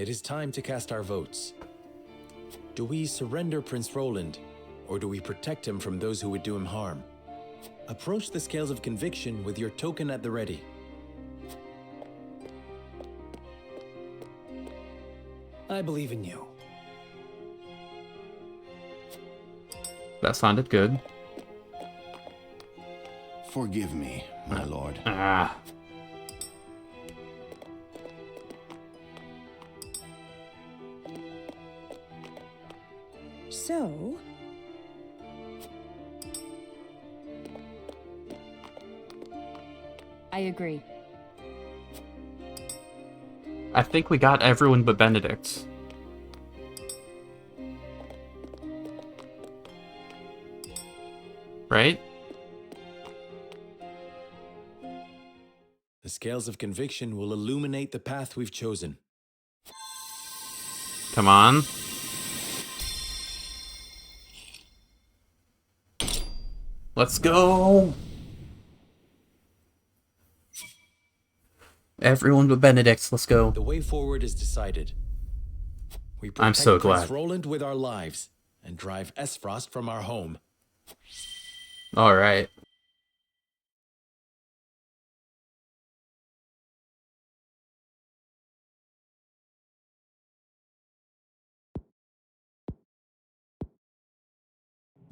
It is time to cast our votes. Do we surrender Prince Roland, or do we protect him from those who would do him harm? Approach the scales of conviction with your token at the ready. I believe in you. That sounded good. Forgive me, my lord. Ah. So, I agree. I think we got everyone but Benedict. Right? The scales of conviction will illuminate the path we've chosen. Come on. Let's go! Everyone but Benedict, let's go. The way forward is decided. We protect I'm so Prince glad. Roland with our lives and drive Esfrost from our home. Alright.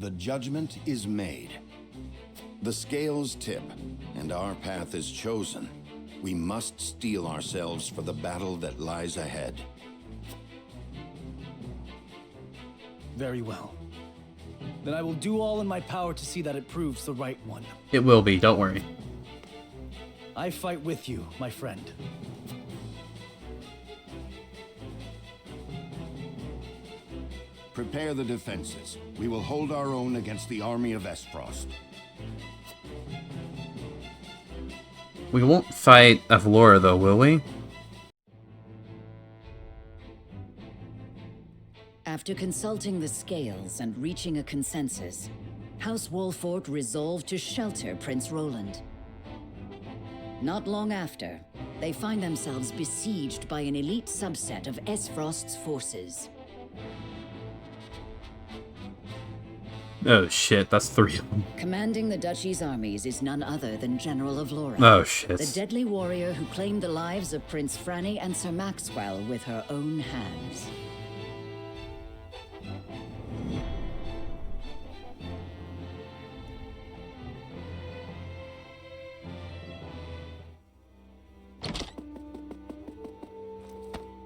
The judgment is made. The scales tip, and our path is chosen. We must steel ourselves for the battle that lies ahead. Very well. Then I will do all in my power to see that it proves the right one. It will be, don't worry. I fight with you, my friend. Prepare the defenses. We will hold our own against the army of Esfrost. We won't fight Avlora though, will we? After consulting the scales and reaching a consensus, House Wolfort resolved to shelter Prince Roland. Not long after, they find themselves besieged by an elite subset of Esfrost's forces. Oh shit, that's 3 of them. Commanding the Duchy's armies is none other than General Avlora. Oh shit. The deadly warrior who claimed the lives of Prince Franny and Sir Maxwell with her own hands.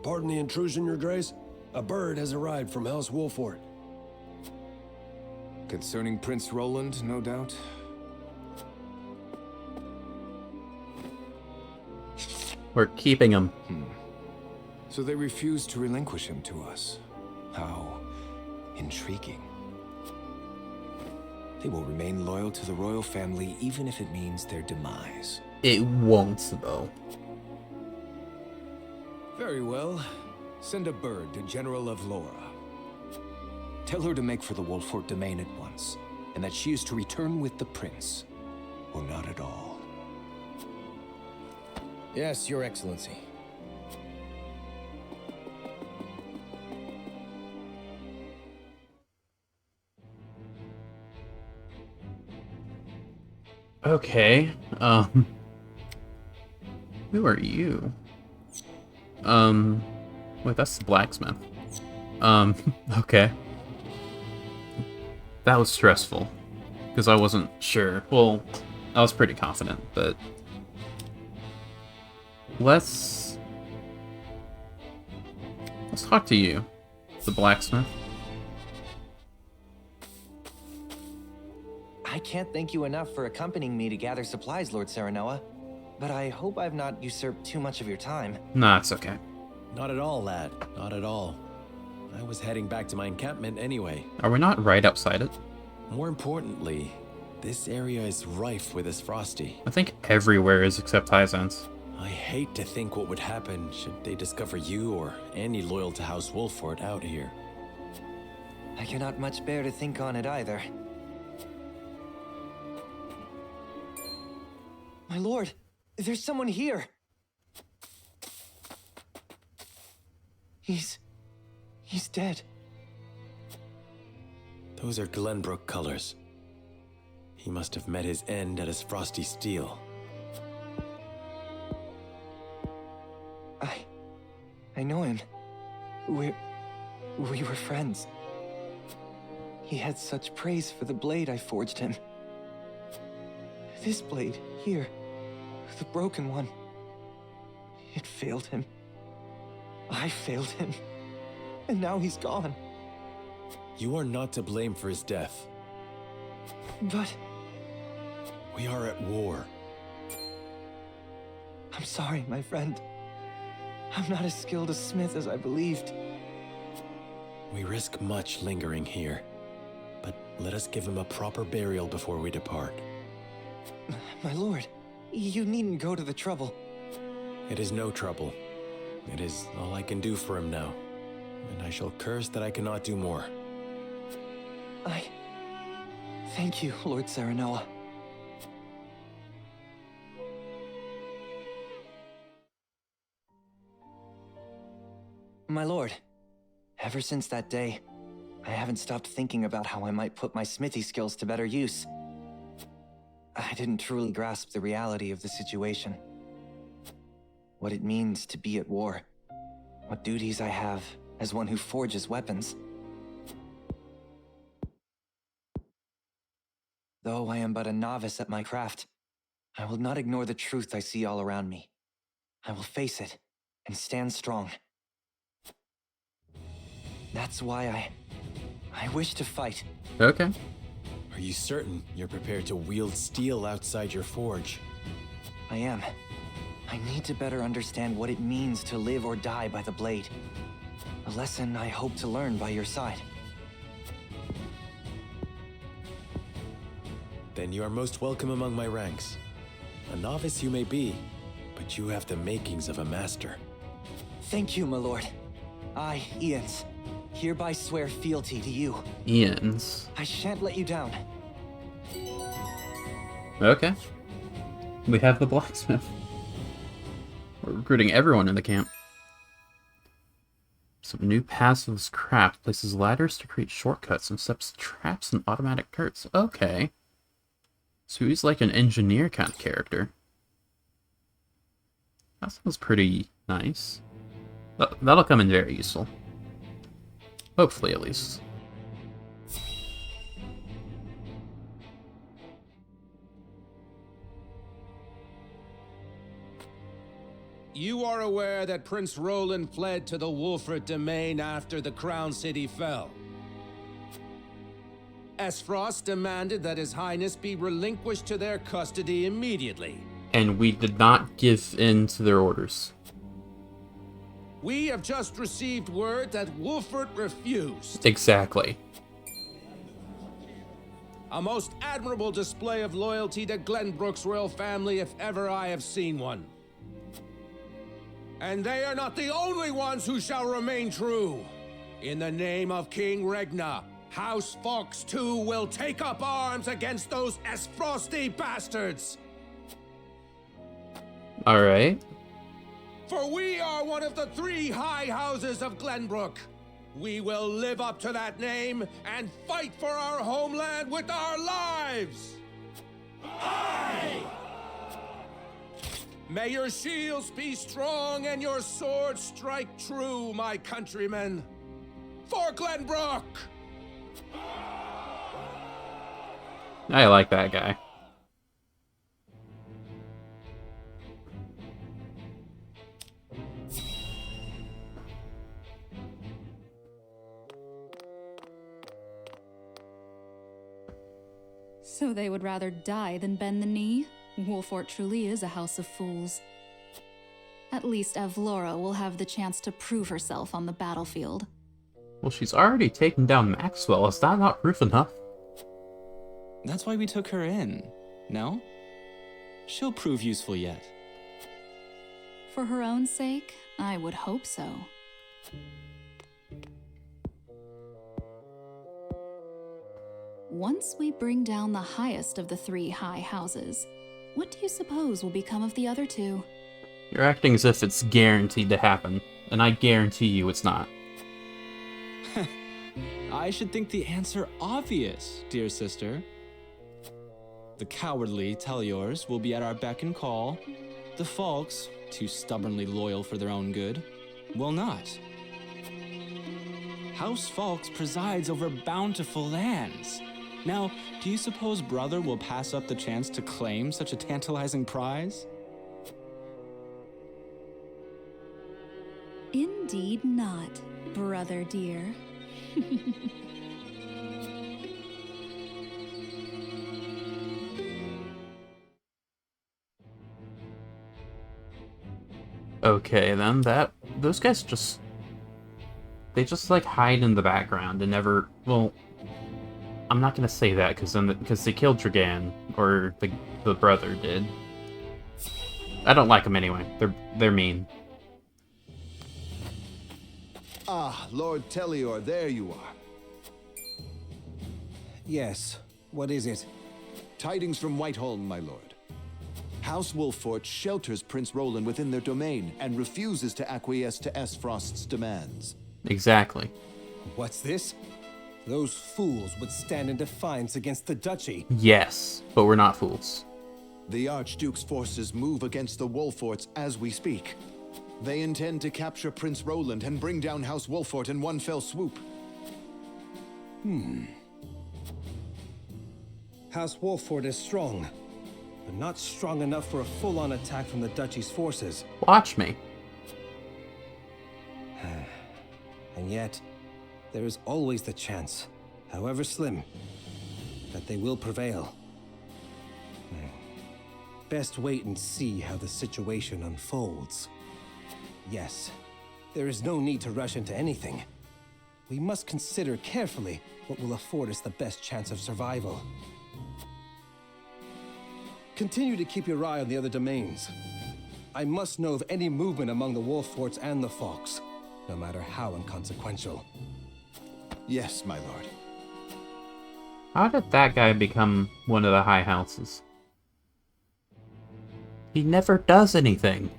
Pardon the intrusion, Your Grace. A bird has arrived from House Wolfort. Concerning Prince Roland, no doubt. We're keeping him. So they refused to relinquish him to us. How intriguing. They will remain loyal to the royal family even if it means their demise. It won't though. Very well. Send a bird to General Avlora. Tell her to make for the Wolfort domain at once, and that she is to return with the prince, or not at all. Yes, Your Excellency. Okay. Who are you? Wait, that's the blacksmith. Okay. That was stressful. Because I wasn't sure. Well, I was pretty confident, but... Let's talk to you, the blacksmith. I can't thank you enough for accompanying me to gather supplies, Lord Serenoa. But I hope I've not usurped too much of your time. Nah, it's okay. Not at all, lad. Not at all. I was heading back to my encampment anyway. Are we not right outside it? More importantly, this area is rife with Esfrosti. I think everywhere is except Hyzance. I hate to think what would happen should they discover you or any loyal to House Wolfort out here. I cannot much bear to think on it either. My lord, there's someone here. He's dead. Those are Glenbrook colors. He must have met his end at his frosty steel. I know him. We were friends. He had such praise for the blade I forged him. This blade, here, the broken one, it failed him. I failed him. And now he's gone. You are not to blame for his death. But We are at war. I'm sorry, my friend. I'm not as skilled a smith as I believed. We risk much lingering here, but let us give him a proper burial before we depart. My lord, you needn't go to the trouble. It is no trouble. It is all I can do for him now, and I shall curse that I cannot do more. Thank you, Lord Serenoa. My lord, ever since that day, I haven't stopped thinking about how I might put my smithy skills to better use. I didn't truly grasp the reality of the situation. What it means to be at war. What duties I have as one who forges weapons. Though I am but a novice at my craft, I will not ignore the truth I see all around me. I will face it and stand strong. That's why I wish to fight. Okay. Are you certain you're prepared to wield steel outside your forge? I am. I need to better understand what it means to live or die by the blade. A lesson I hope to learn by your side. Then you are most welcome among my ranks. A novice you may be, but you have the makings of a master. Thank you, my lord. I, Ians, hereby swear fealty to you. Ian's. I shan't let you down. Okay. We have the blacksmith. We're recruiting everyone in the camp. Some new passives craft places ladders to create shortcuts and sets traps and automatic carts. Okay. So he's like an engineer kind of character. That sounds pretty nice. That'll come in very useful. Hopefully, at least. You are aware that Prince Roland fled to the Wolford domain after the Crown City fell. Esfrost demanded that His Highness be relinquished to their custody immediately. And we did not give in to their orders. We have just received word that Wolford refused. Exactly. A most admirable display of loyalty to Glenbrook's royal family if ever I have seen one. And they are not the only ones who shall remain true. In the name of King Regna, House Fox too will take up arms against those Esfrosty bastards. Alright. For we are one of the 3 high houses of Glenbrook. We will live up to that name and fight for our homeland with our lives! Aye! May your shields be strong and your swords strike true, my countrymen. For Glenbrook! I like that guy. So they would rather die than bend the knee? Wolfort truly is a house of fools. At least Avlora will have the chance to prove herself on the battlefield. Well, she's already taken down Maxwell. Is that not proof enough? That's why we took her in, no? She'll prove useful yet. For her own sake, I would hope so. Once we bring down the highest of the 3 high houses, what do you suppose will become of the other 2? You're acting as if it's guaranteed to happen. And I guarantee you it's not. I should think the answer obvious, dear sister. The cowardly Teliors will be at our beck and call. The Falks, too stubbornly loyal for their own good, will not. House Falks presides over bountiful lands. Now, do you suppose Brother will pass up the chance to claim such a tantalizing prize? Indeed not, brother dear. Okay, then those guys they just like hide in the background and never. Well, I'm not gonna say that because they killed Dragan, or the brother did. I don't like them anyway. They're mean. Ah, Lord Telior, there you are. Yes, what is it? Tidings from Whiteholm, my lord. House Wolffort shelters Prince Roland within their domain and refuses to acquiesce to Esfrost's demands. Exactly. What's this? Those fools would stand in defiance against the duchy. Yes, but we're not fools. The Archduke's forces move against the Wolfforts as we speak. They intend to capture Prince Roland and bring down House Wolffort in one fell swoop. House Wolffort is strong, but not strong enough for a full-on attack from the duchy's forces. Watch me. And yet, there is always the chance, however slim, that they will prevail. Best wait and see how the situation unfolds. Yes, there is no need to rush into anything. We must consider carefully what will afford us the best chance of survival. Continue to keep your eye on the other domains. I must know of any movement among the Wolfforts and the Falks, no matter how inconsequential. Yes, my lord. How did that guy become one of the high houses? He never does anything.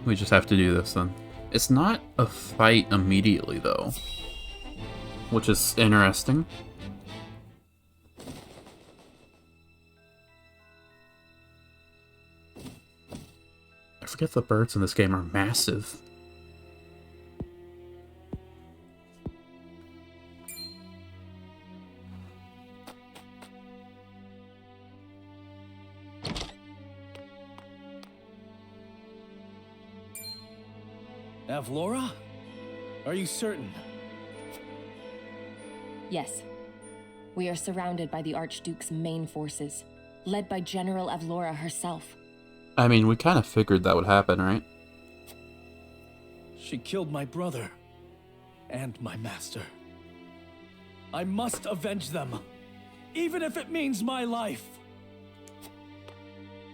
We just have to do this then. It's not a fight immediately though, which is interesting. I forget the birds in this game are massive. Avlora? Are you certain? Yes. We are surrounded by the Archduke's main forces, led by General Avlora herself. I mean, we kind of figured that would happen, right? She killed my brother. And my master. I must avenge them. Even if it means my life.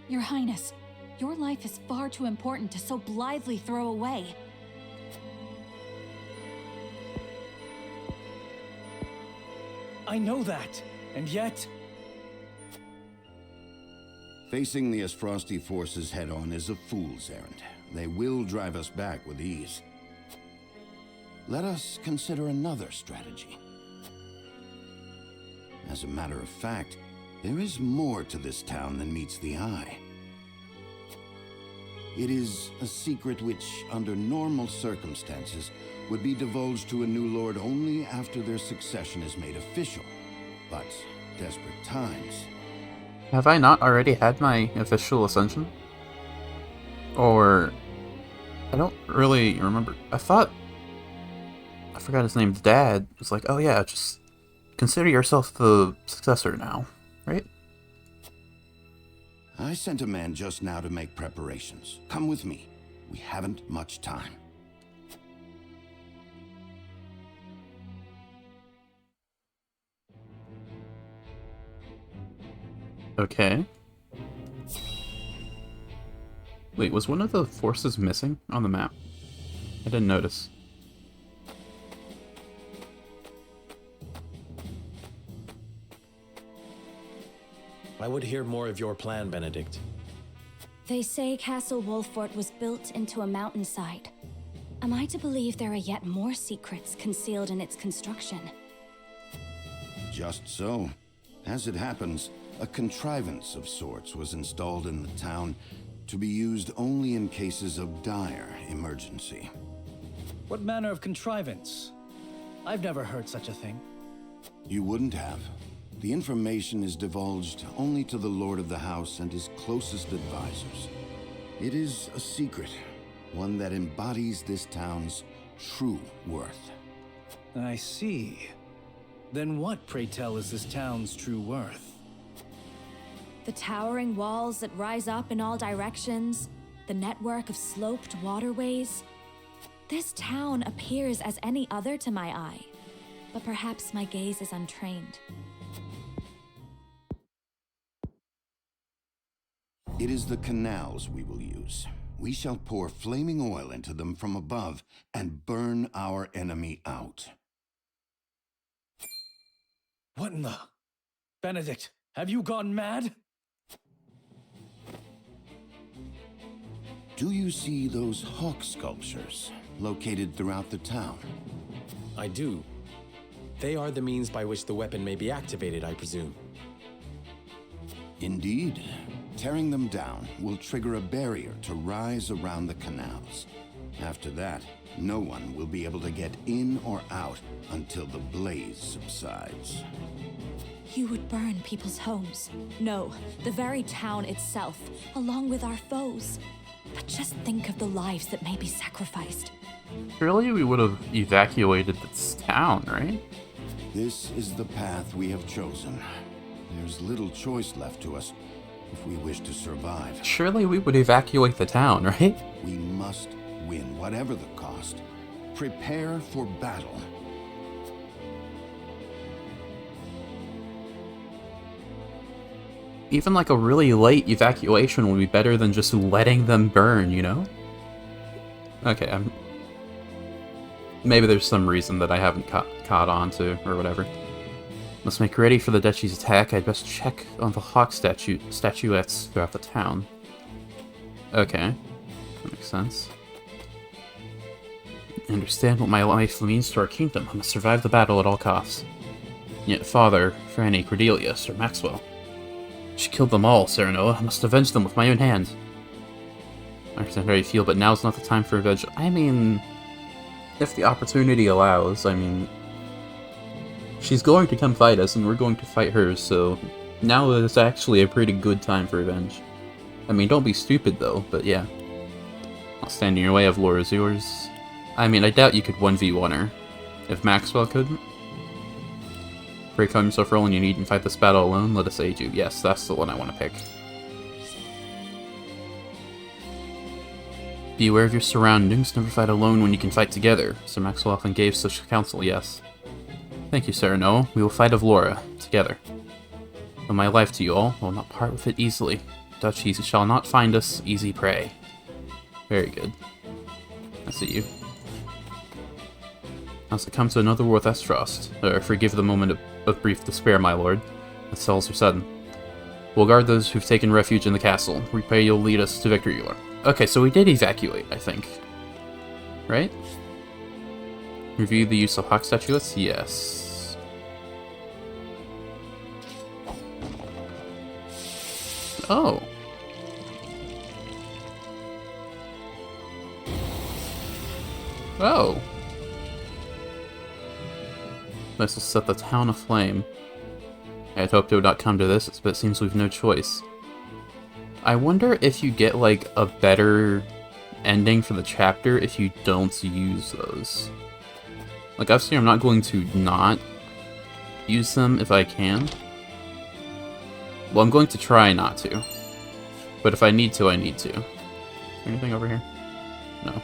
Your Highness, your life is far too important to so blithely throw away. I know that, and yet... Facing the Esfrosti forces head-on is a fool's errand. They will drive us back with ease. Let us consider another strategy. As a matter of fact, there is more to this town than meets the eye. It is a secret which, under normal circumstances, would be divulged to a new lord only after their succession is made official. But desperate times... Have I not already had my official ascension? Or... I don't really remember. I forgot his name's dad was like, oh yeah, just consider yourself the successor now, right? I sent a man just now to make preparations. Come with me. We haven't much time. Okay. Wait, was one of the forces missing on the map? I didn't notice. I would hear more of your plan, Benedict. They say Castle Wolffort was built into a mountainside. Am I to believe there are yet more secrets concealed in its construction? Just so. As it happens, a contrivance of sorts was installed in the town to be used only in cases of dire emergency. What manner of contrivance? I've never heard such a thing. You wouldn't have. The information is divulged only to the Lord of the House and his closest advisors. It is a secret, one that embodies this town's true worth. I see. Then what, pray tell, is this town's true worth? The towering walls that rise up in all directions, the network of sloped waterways. This town appears as any other to my eye, but perhaps my gaze is untrained. It is the canals we will use. We shall pour flaming oil into them from above and burn our enemy out. What in the... Benedict, have you gone mad? Do you see those hawk sculptures located throughout the town? I do. They are the means by which the weapon may be activated, I presume. Indeed. Tearing them down will trigger a barrier to rise around the canals. After that, no one will be able to get in or out until the blaze subsides. You would burn people's homes. No, the very town itself, along with our foes. But just think of the lives that may be sacrificed. Surely we would have evacuated this town, right? This is the path we have chosen. There's little choice left to us if we wish to survive. Surely we would evacuate the town, right? We must win, whatever the cost. Prepare for battle. Even like a really late evacuation would be better than just letting them burn, you know? Okay, maybe there's some reason that I haven't caught on to, or whatever. Must make ready for the Duchy's attack. I'd best check on the hawk statuettes throughout the town. Okay, that makes sense. I understand what my life means to our kingdom. I must survive the battle at all costs. Yet Father, Franny, Cordelia, Sir Maxwell. She killed them all, Serenoa. I must avenge them with my own hand. I understand how you feel, but now's not the time for revenge. I mean, if the opportunity allows, I mean... She's going to come fight us, and we're going to fight her, so now is actually a pretty good time for revenge. I mean, don't be stupid, though, but yeah. I'll stand in your way, Avlora's yours. I mean, I doubt you could 1v1 her. If Maxwell couldn't? Pray calm yourself, Roland, you needn't fight this battle alone, let us aid you. Yes, that's the one I want to pick. Be aware of your surroundings, never fight alone when you can fight together. Sir Maxwell often gave such counsel, yes. Thank you, Serenoa. We will fight Avlora, together. Owe my life to you all, I will not part with it easily. Duchies shall not find us easy prey. Very good. I see you. As it comes to another war with Esfrost, forgive the moment of brief despair, my lord. The cells are sudden. We'll guard those who've taken refuge in the castle. We pray you'll lead us to victory, Lord. Okay, so we did evacuate, I think. Right? Review the use of hawk statuettes? Yes. Oh. Oh. This will set the town aflame. I had hoped it would not come to this, but it seems we've no choice. I wonder if you get, like, a better ending for the chapter if you don't use those. Like, obviously I'm not going to not use them if I can. Well, I'm going to try not to. But if I need to, I need to. Is there anything over here? No.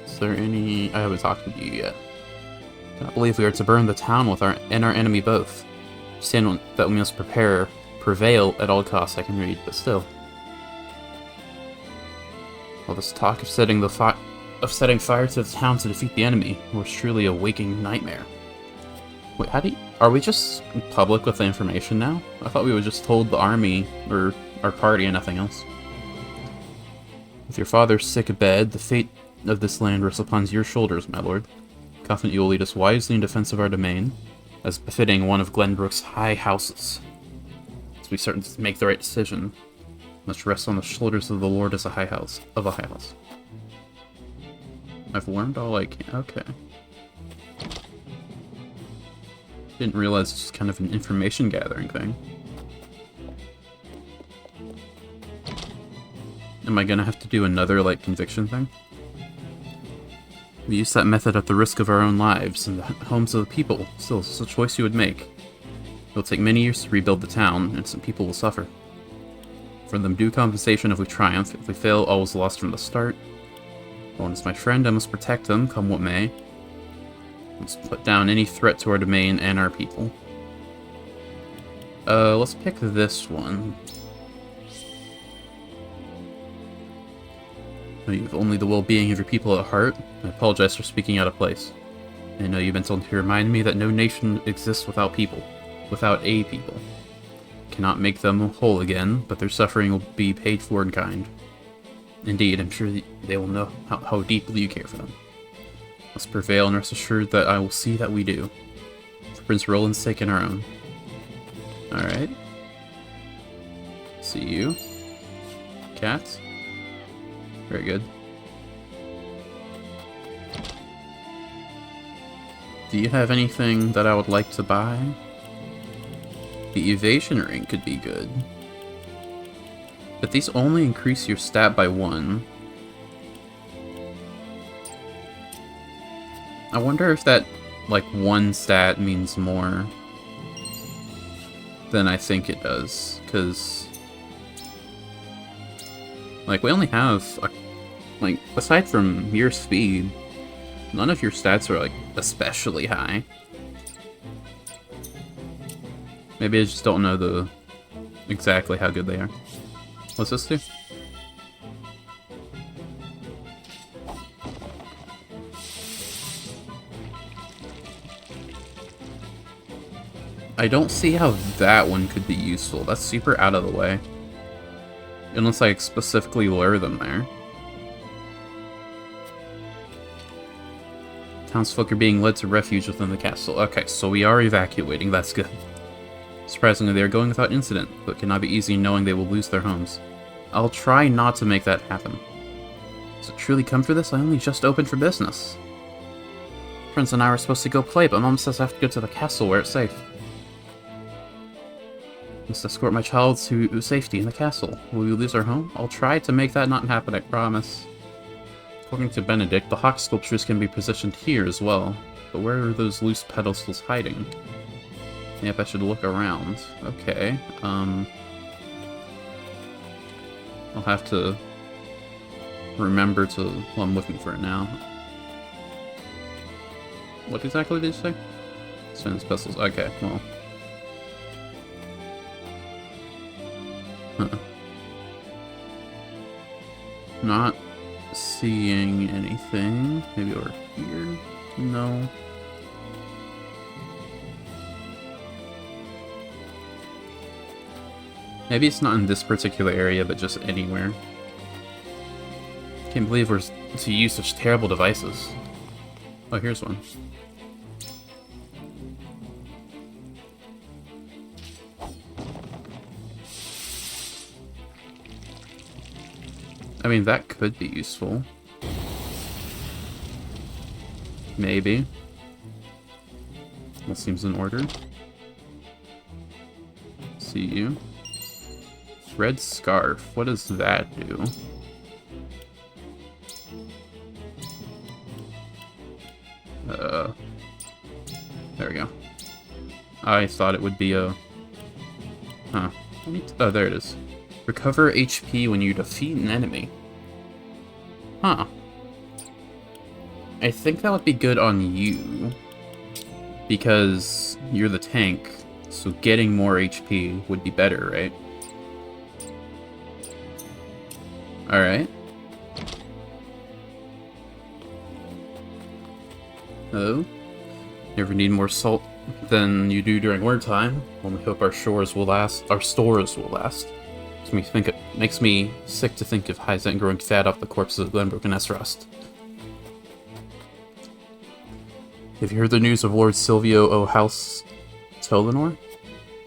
Is there any... I haven't talked with you yet. I cannot believe we are to burn the town with our enemy both. Understand that we must prevail at all costs, I can read, but still. All this talk of setting fire to the town to defeat the enemy was truly a waking nightmare. Wait, are we just public with the information now? I thought we were just told the army, or our party, and nothing else. With your father sick abed, the fate of this land rests upon your shoulders, my lord. Confident you will lead us wisely in defense of our domain, as befitting one of Glenbrook's high houses. As we certain to make the right decision, must rest on the shoulders of the lord as a high house. I've learned all I can. Okay. Didn't realize it's just kind of an information gathering thing. Am I gonna have to do another, like, conviction thing? We use that method at the risk of our own lives and the homes of the people. Still, it's a choice you would make. It will take many years to rebuild the town, and some people will suffer. For them due compensation if we triumph. If we fail, all is lost from the start. Owen is my friend, I must protect them, come what may. I must put down any threat to our domain and our people. Let's pick this one. You have only the well-being of your people at heart. I apologize for speaking out of place. I know you've been told to remind me that no nation exists without people. Without a people. Cannot make them whole again, but their suffering will be paid for in kind. Indeed, I'm sure they will know how deeply you care for them. Must prevail and rest assured that I will see that we do. For Prince Roland's sake and our own. Alright. See you. Cats. Very good. Do you have anything that I would like to buy? The evasion ring could be good. But these only increase your stat by 1. I wonder if that, like, 1 stat means more than I think it does, because, like, we only have, like, aside from your speed, none of your stats are, like, especially high. Maybe I just don't know exactly how good they are. What's this do? I don't see how that one could be useful. That's super out of the way. Unless I specifically lure them there. Townsfolk are being led to refuge within the castle. Okay, so we are evacuating. That's good. Surprisingly, they are going without incident, but it cannot be easy knowing they will lose their homes. I'll try not to make that happen. Does it truly come for this? I only just opened for business. Prince and I were supposed to go play, but Mom says I have to go to the castle where it's safe. Must escort my child to safety in the castle. Will we lose our home? I'll try to make that not happen, I promise. According to Benedict, the hawk sculptures can be positioned here as well. But where are those loose pedestals hiding? Yep, I should look around. Okay, I'll have to remember to... Well, I'm looking for it now. What exactly did you say? Sends pedestals. Okay, well... Huh. Not seeing anything. Maybe over here? No. Maybe it's not in this particular area, but just anywhere. Can't believe we're to use such terrible devices. Oh, here's one. I mean, that could be useful. Maybe. That seems in order. See you. Red scarf. What does that do? There we go. I thought it would be a... Huh. Oh, there it is. Recover HP when you defeat an enemy. Huh. I think that would be good on you. Because you're the tank, so getting more HP would be better, right? Alright. Oh. Never need more salt than you do during winter time. Only hope our stores will last. Makes me sick to think of Hyzant growing fat off the corpses of Glenbrook and Esrost. Have you heard the news of Lord Silvio O. House Telior?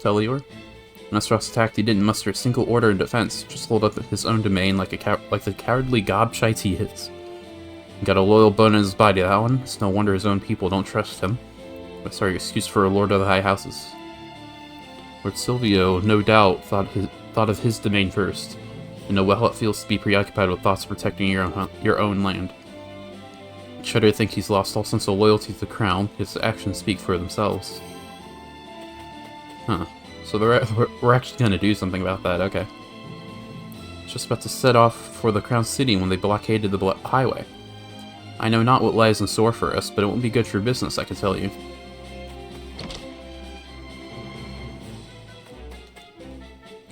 When Esrost attacked, he didn't muster a single order in defense, just hold up his own domain like the cowardly gobshite he is. He got a loyal bone in his body, that one. It's no wonder his own people don't trust him. But sorry, excuse for a lord of the high houses. Lord Silvio, no doubt, thought of his domain first, and know well how it feels to be preoccupied with thoughts of protecting your own land. I shudder to think he's lost all sense of loyalty to the crown. His actions speak for themselves. Huh. So we're actually gonna do something about that, okay. Just about to set off for the Crown City when they blockaded the highway. I know not what lies in store for us, but it won't be good for business, I can tell you.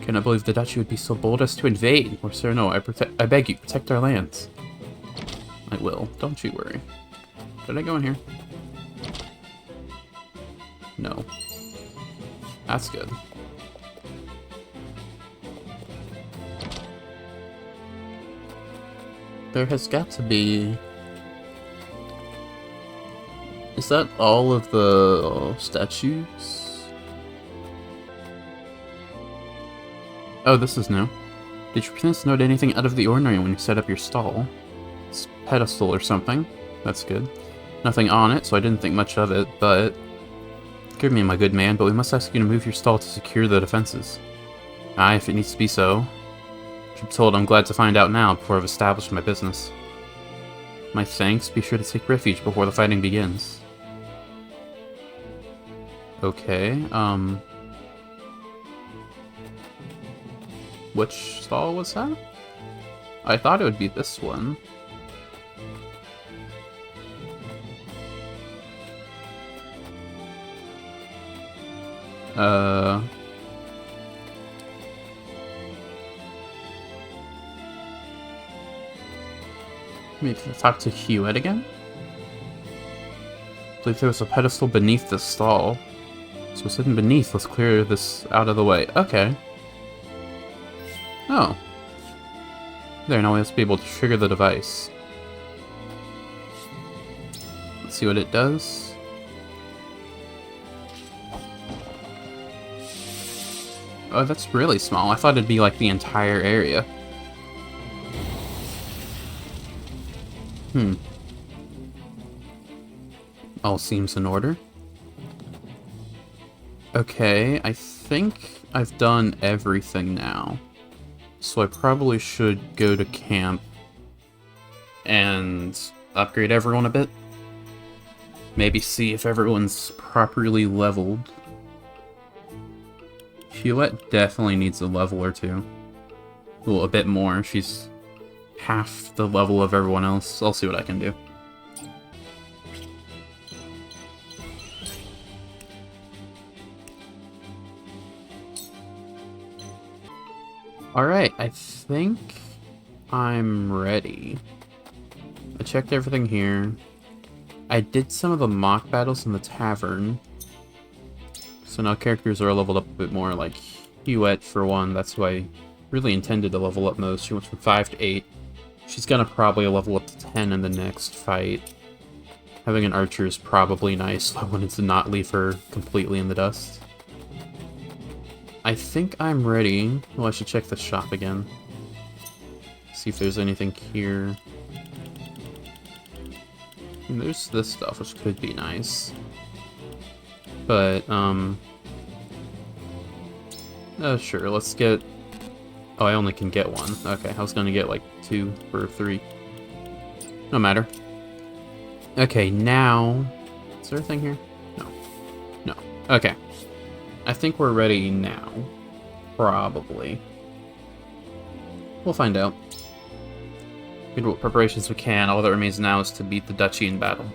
Cannot believe the Duchy would be so bold as to invade. Or sir, no, I beg you, protect our lands. I will, don't you worry. Did I go in here? No. That's good. There has got to be... Is that all of the statues? Oh, this is new. Did you perchance note anything out of the ordinary when you set up your stall? It's a pedestal or something. That's good. Nothing on it, so I didn't think much of it, but... Forgive me, my good man, but we must ask you to move your stall to secure the defenses. Aye, if it needs to be so. Truth told, I'm glad to find out now, before I've established my business. My thanks, be sure to take refuge before the fighting begins. Okay, which stall was that? I thought it would be this one. Maybe talk to Hewitt again? I believe there was a pedestal beneath this stall. So it's hidden beneath. Let's clear this out of the way. Okay. Oh. There, now we must be able to trigger the device. Let's see what it does. Oh, that's really small. I thought it'd be like the entire area. All seems in order. Okay, I think I've done everything now. So I probably should go to camp and upgrade everyone a bit. Maybe see if everyone's properly leveled. Hewitt definitely needs a level or two. Well, a bit more. She's half the level of everyone else. I'll see what I can do. Alright, I think I'm ready. I checked everything here. I did some of the mock battles in the tavern. So now characters are leveled up a bit more, like Hewitt for one. That's who I really intended to level up most. She went from 5 to 8. She's gonna probably level up to 10 in the next fight. Having an archer is probably nice. I wanted to not leave her completely in the dust. I think I'm ready. Well, I should check the shop again. See if there's anything here. And there's this stuff, which could be nice. But, oh, sure, let's get... Oh, I only can get one. Okay, I was gonna get, like, 2 or 3. No matter. Okay, now... Is there a thing here? No. No. Okay. I think we're ready now. Probably. We'll find out. We do what preparations we can. All that remains now is to beat the Duchy in battle.